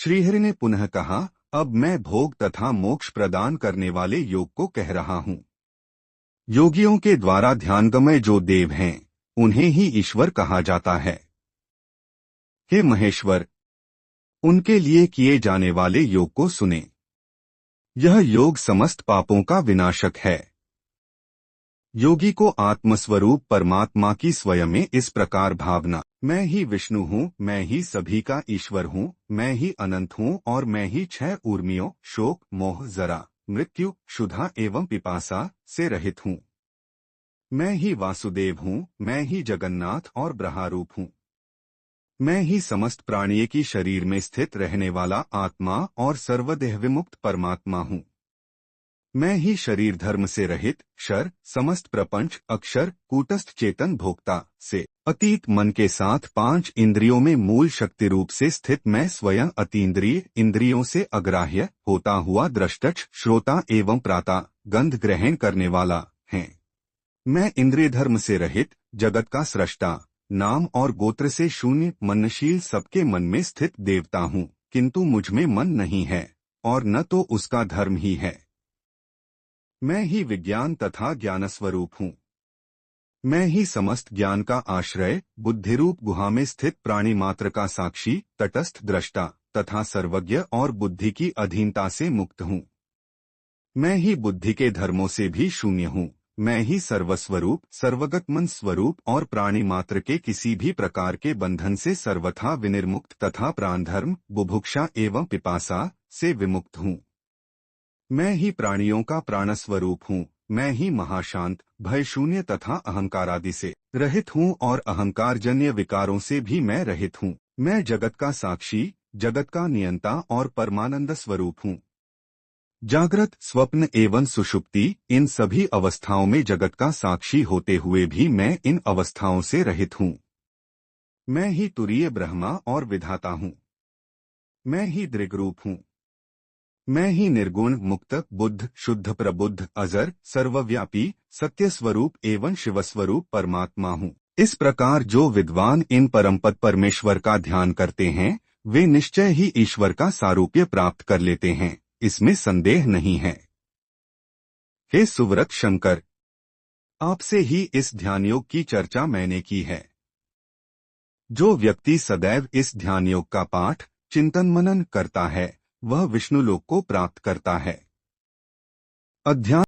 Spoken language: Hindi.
श्रीहरि ने पुनः कहा, अब मैं भोग तथा मोक्ष प्रदान करने वाले योग को कह रहा हूँ। योगियों के द्वारा ध्यानगमय जो देव हैं, उन्हें ही ईश्वर कहा जाता है। हे महेश्वर, उनके लिए किए जाने वाले योग को सुने। यह योग समस्त पापों का विनाशक है। योगी को आत्मस्वरूप परमात्मा की स्वयं में इस प्रकार भावना, मैं ही विष्णु हूँ, मैं ही सभी का ईश्वर हूँ, मैं ही अनंत हूँ और मैं ही छह ऊर्मियों शोक मोह जरा मृत्यु क्षुधा एवं पिपासा से रहित हूँ। मैं ही वासुदेव हूँ, मैं ही जगन्नाथ और ब्रह्मरूप हूँ। मैं ही समस्त प्राणियों की शरीर में स्थित रहने वाला आत्मा और सर्वदेह विमुक्त परमात्मा हूँ। मैं ही शरीर धर्म से रहित क्षर समस्त प्रपंच अक्षर कूटस्थ चेतन भोक्ता से अतीत मन के साथ पांच इंद्रियों में मूल शक्ति रूप से स्थित मैं स्वयं अतीन्द्रिय इंद्रियों से अग्राह्य होता हुआ द्रष्टच श्रोता एवं प्राता गंध ग्रहण करने वाला है। मैं इंद्रिय धर्म से रहित जगत का सृष्टा नाम और गोत्र से शून्य मनशील सबके मन में स्थित देवता हूँ, किंतु मुझ में मन नहीं है और न तो उसका धर्म ही है। मैं ही विज्ञान तथा ज्ञान स्वरूप हूँ। मैं ही समस्त ज्ञान का आश्रय बुद्धिरूप गुहा में स्थित प्राणी मात्र का साक्षी तटस्थ दृष्टा तथा सर्वज्ञ और बुद्धि की अधीनता से मुक्त हूँ। मैं ही बुद्धि के धर्मों से भी शून्य हूँ। मैं ही सर्वस्वरूप सर्वगत मन स्वरूप और प्राणी मात्र के किसी भी प्रकार के बंधन से सर्वथा विनिर्मुक्त तथा प्राणधर्म बुभुक्षा एवं पिपासा से विमुक्त हूँ। मैं ही प्राणियों का प्राणस्वरूप हूँ। मैं ही महाशांत भय शून्य तथा अहंकारादि से रहित हूँ और अहंकारजन्य विकारों से भी मैं रहित हूँ। मैं जगत का साक्षी जगत का नियंता और परमानंद स्वरूप हूँ। जागृत स्वप्न एवं सुषुप्ति इन सभी अवस्थाओं में जगत का साक्षी होते हुए भी मैं इन अवस्थाओं से रहित हूँ। मैं ही तुरीय ब्रह्मा और विधाता हूँ। मैं ही दृग्रूप हूँ। मैं ही निर्गुण मुक्त बुद्ध शुद्ध प्रबुद्ध अजर सर्वव्यापी सत्य स्वरूप एवं शिवस्वरूप परमात्मा हूँ। इस प्रकार जो विद्वान इन परमपद परमेश्वर का ध्यान करते हैं, वे निश्चय ही ईश्वर का सारूप्य प्राप्त कर लेते हैं, इसमें संदेह नहीं है। हे सुव्रत शंकर, आपसे ही इस ध्यान योग की चर्चा मैंने की है। जो व्यक्ति सदैव इस ध्यान योग का पाठ चिंतन मनन करता है, वह विष्णु लोक को प्राप्त करता है। अध्यात्म